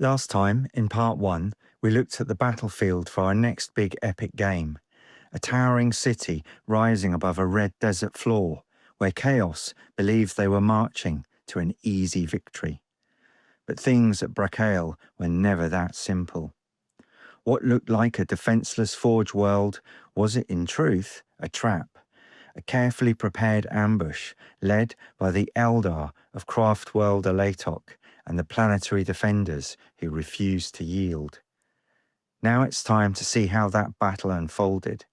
Last time, in part 1, we looked at the battlefield for our next big epic game, a towering city rising above a red desert floor, where Chaos believed they were marching to an easy victory. But things at Brakhael were never that simple. What looked like a defenseless forge world was, it in truth, a trap, a carefully prepared ambush led by the Eldar of Craftworld Alaitoc and the Planetary Defenders who refused to yield. Now it's time to see how that battle unfolded.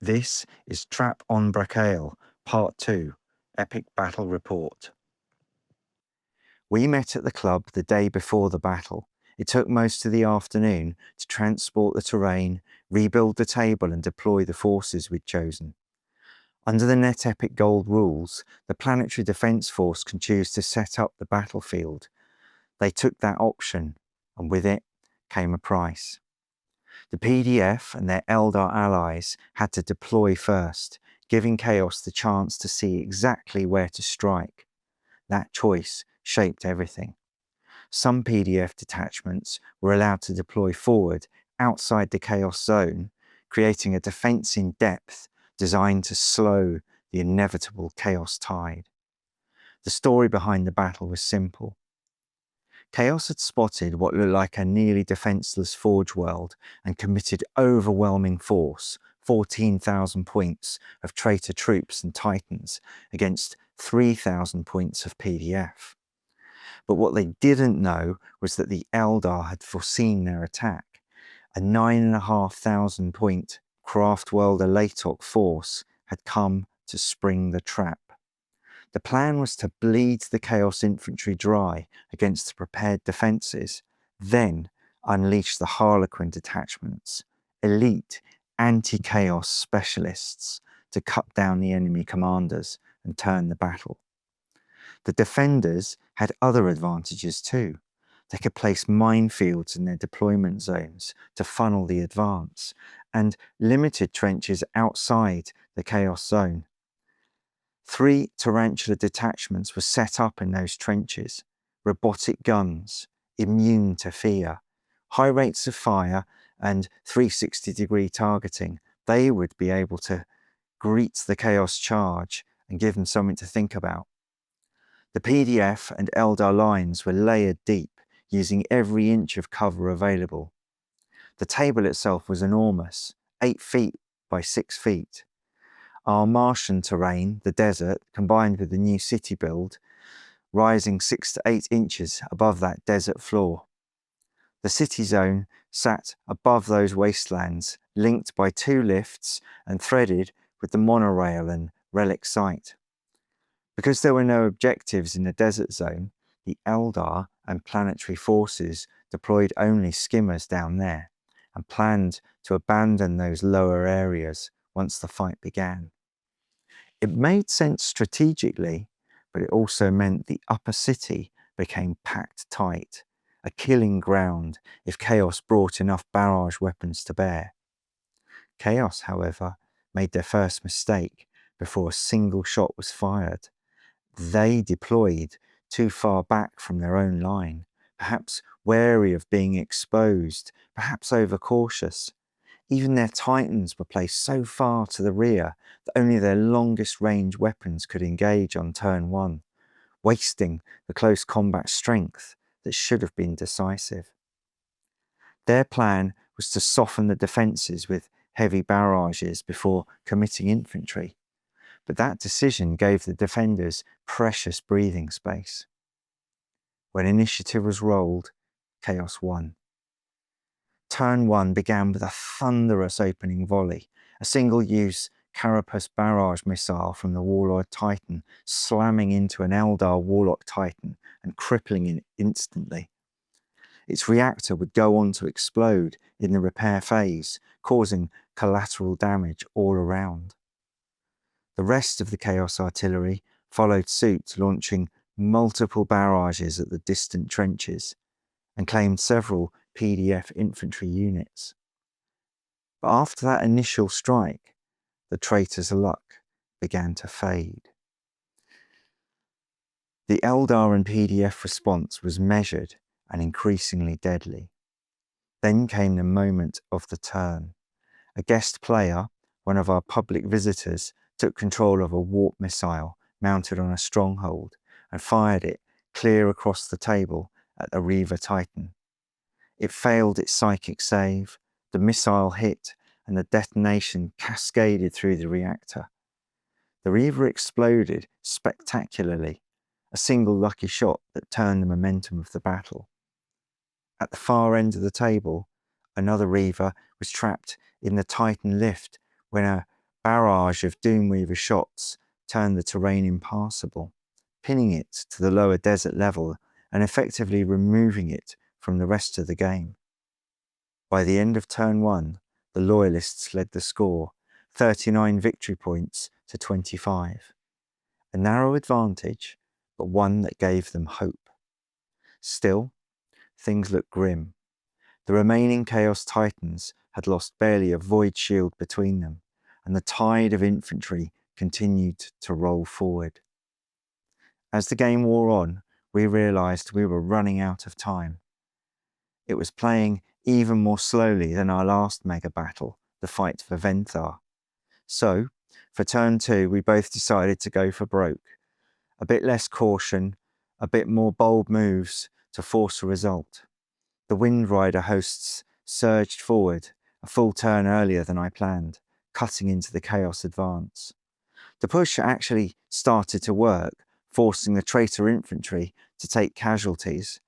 This is Trap on Brakhael, Part 2, Epic Battle Report. We met at the club the day before the battle. It took most of the afternoon to transport the terrain, rebuild the table and deploy the forces we'd chosen. Under the NetEpic Gold rules, the Planetary Defence Force can choose to set up the battlefield. They took that option, and with it came a price. The PDF and their Eldar allies had to deploy first, giving Chaos the chance to see exactly where to strike. That choice shaped everything. Some PDF detachments were allowed to deploy forward outside the Chaos zone, creating a defence in depth designed to slow the inevitable Chaos tide. The story behind the battle was simple. Chaos had spotted what looked like a nearly defenceless forge world and committed overwhelming force, 14,000 points of traitor troops and titans against 3,000 points of PDF. But what they didn't know was that the Eldar had foreseen their attack. A 9,500 point Craftworld Alaitoc force had come to spring the trap. The plan was to bleed the Chaos infantry dry against the prepared defences, then unleash the Harlequin detachments, elite anti-Chaos specialists, to cut down the enemy commanders and turn the battle. The defenders had other advantages too. They could place minefields in their deployment zones to funnel the advance, and limited trenches outside the Chaos zone. 3 tarantula detachments were set up in those trenches, robotic guns, immune to fear, high rates of fire and 360-degree targeting. They would be able to greet the Chaos charge and give them something to think about. The PDF and Eldar lines were layered deep, using every inch of cover available. The table itself was enormous, 8 feet by 6 feet. Our Martian terrain, the desert, combined with the new city build, rising 6 to 8 inches above that desert floor. The city zone sat above those wastelands, linked by 2 lifts and threaded with the monorail and relic site. Because there were no objectives in the desert zone, the Eldar and planetary forces deployed only skimmers down there and planned to abandon those lower areas once the fight began. It made sense strategically, but it also meant the upper city became packed tight, a killing ground if Chaos brought enough barrage weapons to bear. Chaos, however, made their first mistake before a single shot was fired. They deployed too far back from their own line, perhaps wary of being exposed, perhaps overcautious. Even their Titans were placed so far to the rear that only their longest range weapons could engage on turn 1, wasting the close combat strength that should have been decisive. Their plan was to soften the defences with heavy barrages before committing infantry, but that decision gave the defenders precious breathing space. When initiative was rolled, Chaos won. Turn 1 began with a thunderous opening volley, a single-use Carapace barrage missile from the Warlord Titan slamming into an Eldar Warlock Titan and crippling it instantly. Its reactor would go on to explode in the repair phase, causing collateral damage all around. The rest of the Chaos artillery followed suit, launching multiple barrages at the distant trenches, and claimed several PDF infantry units. But after that initial strike, the traitors' luck began to fade. The Eldar and PDF response was measured and increasingly deadly. Then came the moment of the turn. A guest player, one of our public visitors, took control of a warp missile mounted on a stronghold and fired it clear across the table at the Reaver Titan. It failed its psychic save, the missile hit, and the detonation cascaded through the reactor. The Reaver exploded spectacularly, a single lucky shot that turned the momentum of the battle. At the far end of the table, another Reaver was trapped in the Titan lift when a barrage of Doomweaver shots turned the terrain impassable, pinning it to the lower desert level and effectively removing it from the rest of the game. By the end of turn 1, the Loyalists led the score, 39 victory points to 25. A narrow advantage, but one that gave them hope. Still, things looked grim. The remaining Chaos Titans had lost barely a void shield between them, and the tide of infantry continued to roll forward. As the game wore on, we realized we were running out of time. It was playing even more slowly than our last mega battle, the fight for Venthar. So, for turn 2, we both decided to go for broke. A bit less caution, a bit more bold moves to force a result. The Wind Rider hosts surged forward, a full turn earlier than I planned, cutting into the Chaos advance. The push actually started to work, forcing the traitor infantry to take casualties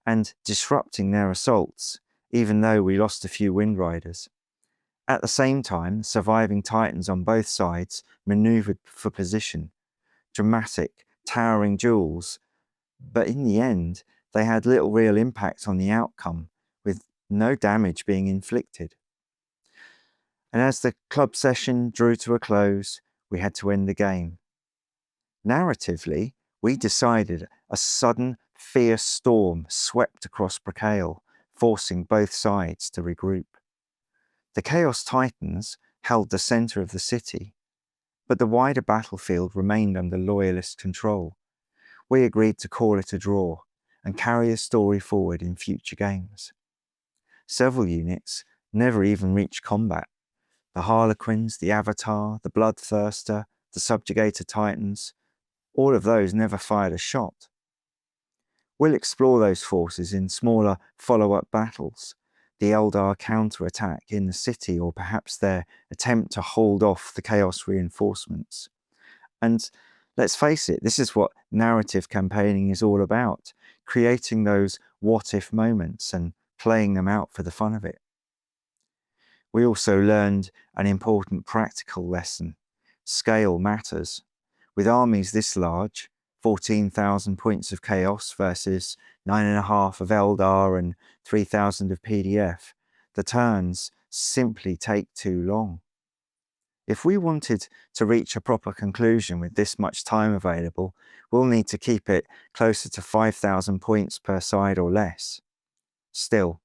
and disrupting their assaults, even though we lost a few Wind Riders. At the same time, surviving Titans on both sides maneuvered for position, dramatic, towering duels, but in the end, they had little real impact on the outcome, with no damage being inflicted. And as the club session drew to a close, we had to end the game. Narratively, we decided a sudden, fierce storm swept across Brakhael, forcing both sides to regroup. The Chaos Titans held the center of the city, but the wider battlefield remained under Loyalist control. We agreed to call it a draw and carry the story forward in future games. Several units never even reached combat. The Harlequins, the Avatar, the Bloodthirster, the Subjugator Titans, all of those never fired a shot. We'll explore those forces in smaller follow-up battles, the Eldar counterattack in the city, or perhaps their attempt to hold off the Chaos reinforcements. And let's face it, this is what narrative campaigning is all about, creating those what-if moments and playing them out for the fun of it. We also learned an important practical lesson. Scale matters. With armies this large, 14,000 points of Chaos versus 9.5 of Eldar and 3,000 of PDF, the turns simply take too long. If we wanted to reach a proper conclusion with this much time available, we'll need to keep it closer to 5,000 points per side or less. Still,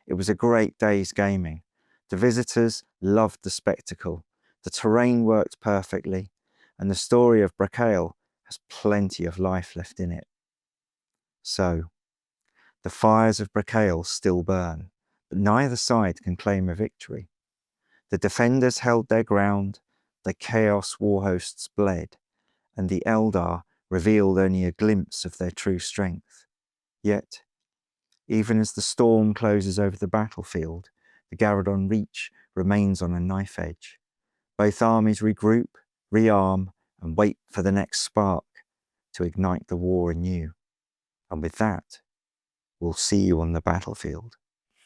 it was a great day's gaming. The visitors loved the spectacle, the terrain worked perfectly, and the story of Brakhael has plenty of life left in it. So, the fires of Brakhael still burn, but neither side can claim a victory. The defenders held their ground, the Chaos war hosts bled, and the Eldar revealed only a glimpse of their true strength. Yet, even as the storm closes over the battlefield, the Gharadon Reach remains on a knife edge. Both armies regroup, rearm, and wait for the next spark to ignite the war anew. And with that, we'll see you on the battlefield.